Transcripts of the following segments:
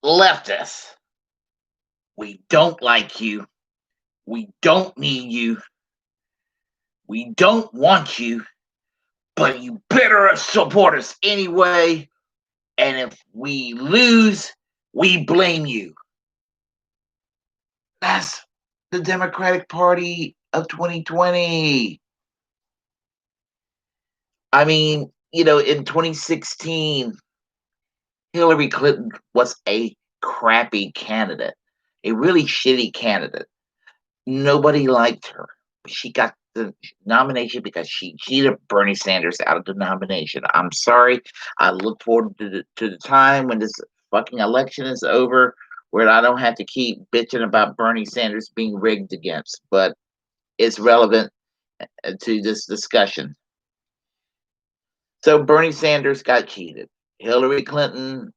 leftists, we don't like you. We don't need you. We don't want you, but you better support us anyway. And if we lose, we blame you. That's the Democratic Party of 2020. I mean, in 2016, Hillary Clinton was a crappy candidate, a really shitty candidate. Nobody liked her. She got the nomination because she cheated Bernie Sanders out of the nomination. I'm sorry. I look forward to the time when this fucking election is over, where I don't have to keep bitching about Bernie Sanders being rigged against. But it's relevant to this discussion. So Bernie Sanders got cheated. Hillary Clinton,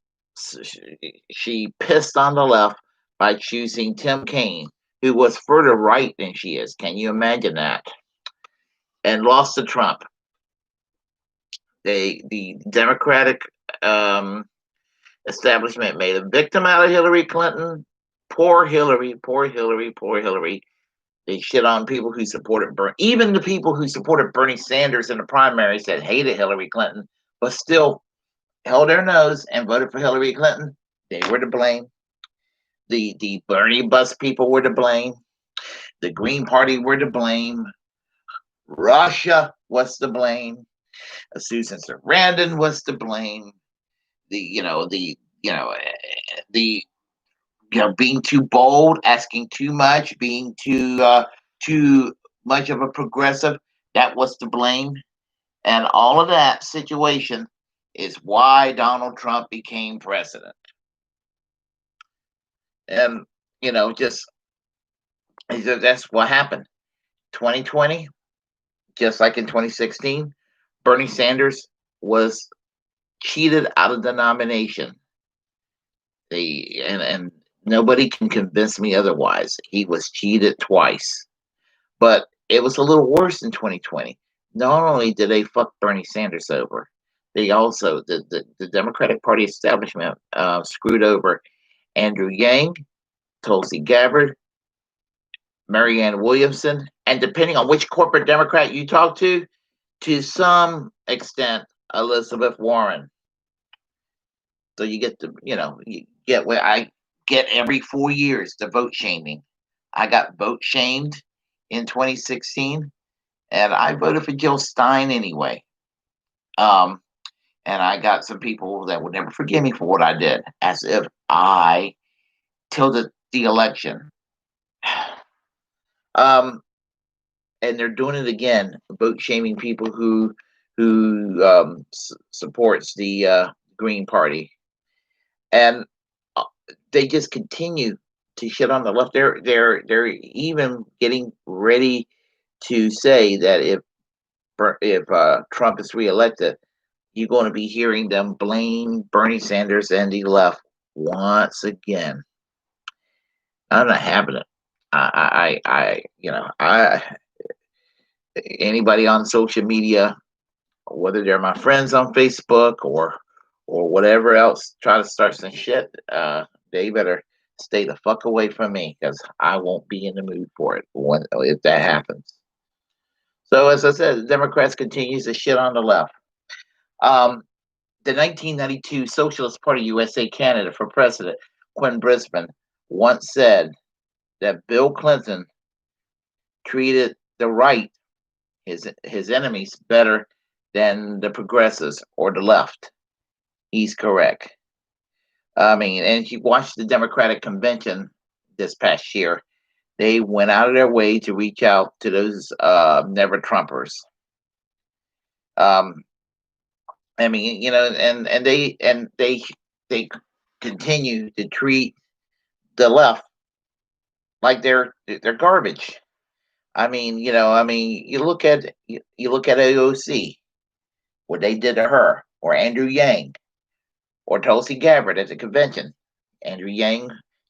she pissed on the left by choosing Tim Kaine, who was further right than she is. Can you imagine that? And lost to Trump. The Democratic establishment made a victim out of Hillary Clinton. Poor Hillary, poor Hillary, poor Hillary. They shit on people who supported Bernie. Even the people who supported Bernie Sanders in the primaries that hated Hillary Clinton, but still held their nose and voted for Hillary Clinton. They were to blame. The Bernie bus people were to blame. The Green Party were to blame. Russia was to blame. Susan Sarandon was to blame. The being too bold, asking too much, being too much of a progressive, that was to blame. And all of that situation is why Donald Trump became president. And just that's what happened. 2020, just like in 2016, Bernie Sanders was cheated out of the nomination. And nobody can convince me otherwise. He was cheated twice. But it was a little worse in 2020. Not only did they fuck Bernie Sanders over, they also, the Democratic Party establishment screwed over Andrew Yang, Tulsi Gabbard, Marianne Williamson, and depending on which corporate Democrat you talk to some extent, Elizabeth Warren. So you get you get where I get every 4 years the vote shaming. I got vote shamed in 2016, and I voted for Jill Stein anyway. And I got some people that would never forgive me for what I did, as if I tilted the election. And they're doing it again, vote shaming people who supports the Green Party, and they just continue to shit on the left. They're even getting ready to say that if Trump is reelected, you're going to be hearing them blame Bernie Sanders and the left once again. I'm not having it. Anybody on social media, whether they're my friends on Facebook or whatever else, try to start some shit, they better stay the fuck away from me, because I won't be in the mood for it if that happens. So as I said, the Democrats continues to shit on the left. The 1992 Socialist Party USA candidate for president, Quinn Brisbane, once said that Bill Clinton treated the right, his enemies, better than the progressives or the left. He's correct. I mean, and if you watched the Democratic convention this past year, they went out of their way to reach out to those never Trumpers. I mean, and they continue to treat the left like they're garbage. I mean, you look at AOC, what they did to her, or Andrew Yang, or Tulsi Gabbard at the convention. Andrew Yang,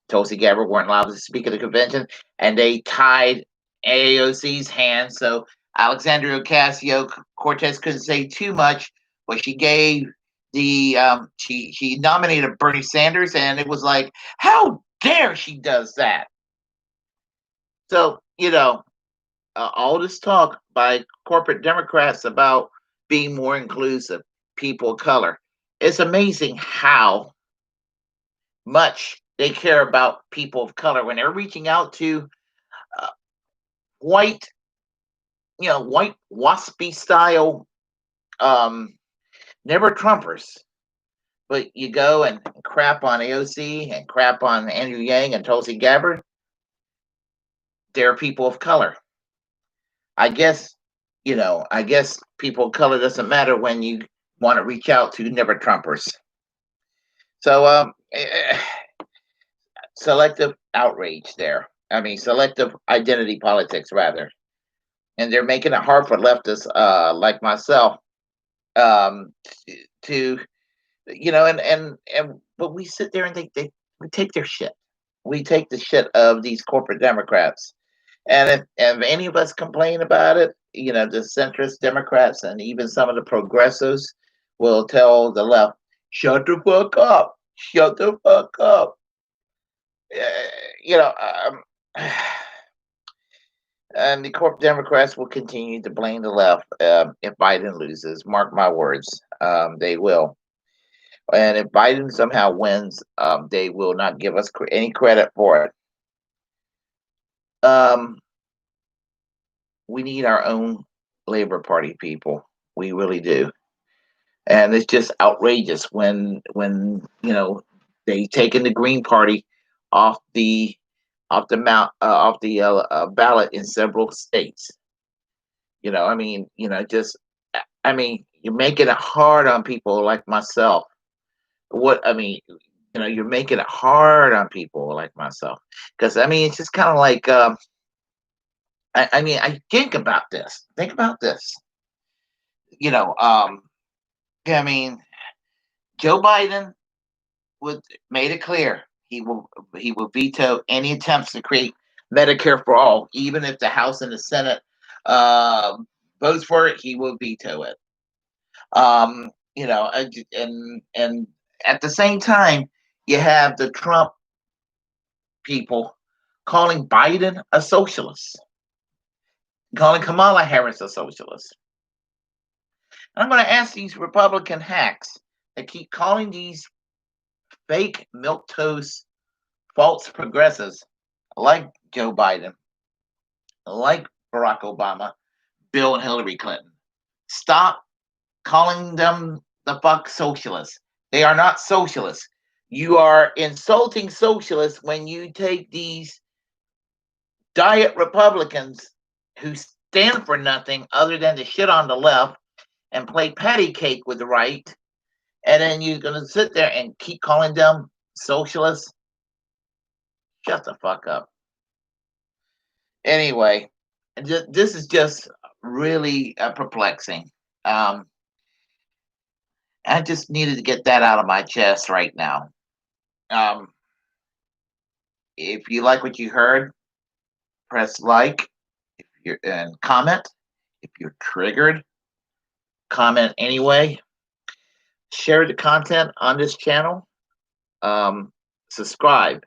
Tulsi Gabbard weren't allowed to speak at the convention, and they tied AOC's hands so Alexandria Ocasio-Cortez couldn't say too much, but she gave she nominated Bernie Sanders, and it was like, how dare she does that? So all this talk by corporate Democrats about being more inclusive, people of color. It's amazing how much they care about people of color when they're reaching out to uh, white, white waspy style, um, never Trumpers. But you go and crap on AOC and crap on Andrew Yang and Tulsi Gabbard. They're people of color. I guess, I guess people of color doesn't matter when you want to reach out to never Trumpers. So, selective outrage there. I mean, selective identity politics, rather. And they're making it hard for leftists like myself um, to, but we sit there and we take their shit. We take the shit of these corporate Democrats. And if any of us complain about it, the centrist Democrats and even some of the progressives will tell the left, shut the fuck up. Shut the fuck up. Uh, you know, um, and the corporate Democrats will continue to blame the left if Biden loses. Mark my words, they will. And if Biden somehow wins, they will not give us any credit for it. We need our own Labor Party people. We really do. And it's just outrageous when they taken the Green Party off the ballot in several states. I mean, you're making it hard on people like myself. What I mean, you're making it hard on people like myself because I mean, it's just kind of like I think about this. Think about this. You know, um, I mean, Joe Biden would made it clear he will veto any attempts to create Medicare for all, even if the House and the Senate uh, votes for it. He will veto it. And at the same time, you have the Trump people calling Biden a socialist, calling Kamala Harris a socialist. And I'm going to ask these Republican hacks that keep calling these fake milk toast false progressives like Joe Biden, like Barack Obama, Bill and Hillary Clinton. Stop calling them the fuck socialists. They are not socialists. You are insulting socialists when you take these diet Republicans who stand for nothing other than to shit on the left and play patty cake with the right, and then you're going to sit there and keep calling them socialists. Shut the fuck up. Anyway, this is just really perplexing. Um, I just needed to get that out of my chest right now. Um, if you like what you heard, press like. If you're and comment. If you're triggered, comment anyway. Share the content on this channel. Subscribe.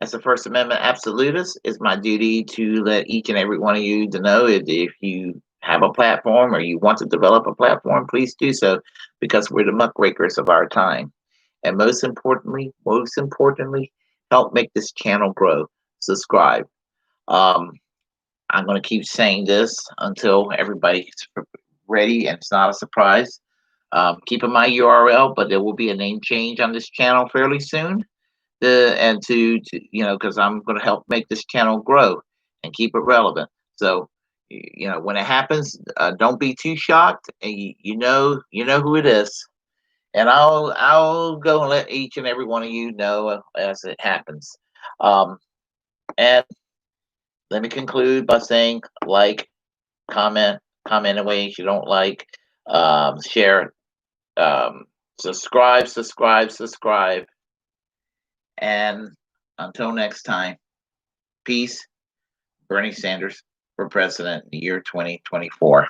As a First Amendment absolutist, it's my duty to let each and every one of you to know if you have a platform or you want to develop a platform, please do so because we're the muckrakers of our time. And most importantly, help make this channel grow. Subscribe. Um, I'm going to keep saying this until everybody's ready and it's not a surprise. Keep in my URL, but there will be a name change on this channel fairly soon. Because I'm going to help make this channel grow and keep it relevant. So, when it happens, don't be too shocked. And you know who it is. And I'll go and let each and every one of you know as it happens. And let me conclude by saying like, comment in ways you don't like, share, subscribe. And until next time, peace. Bernie Sanders for president in the year 2024.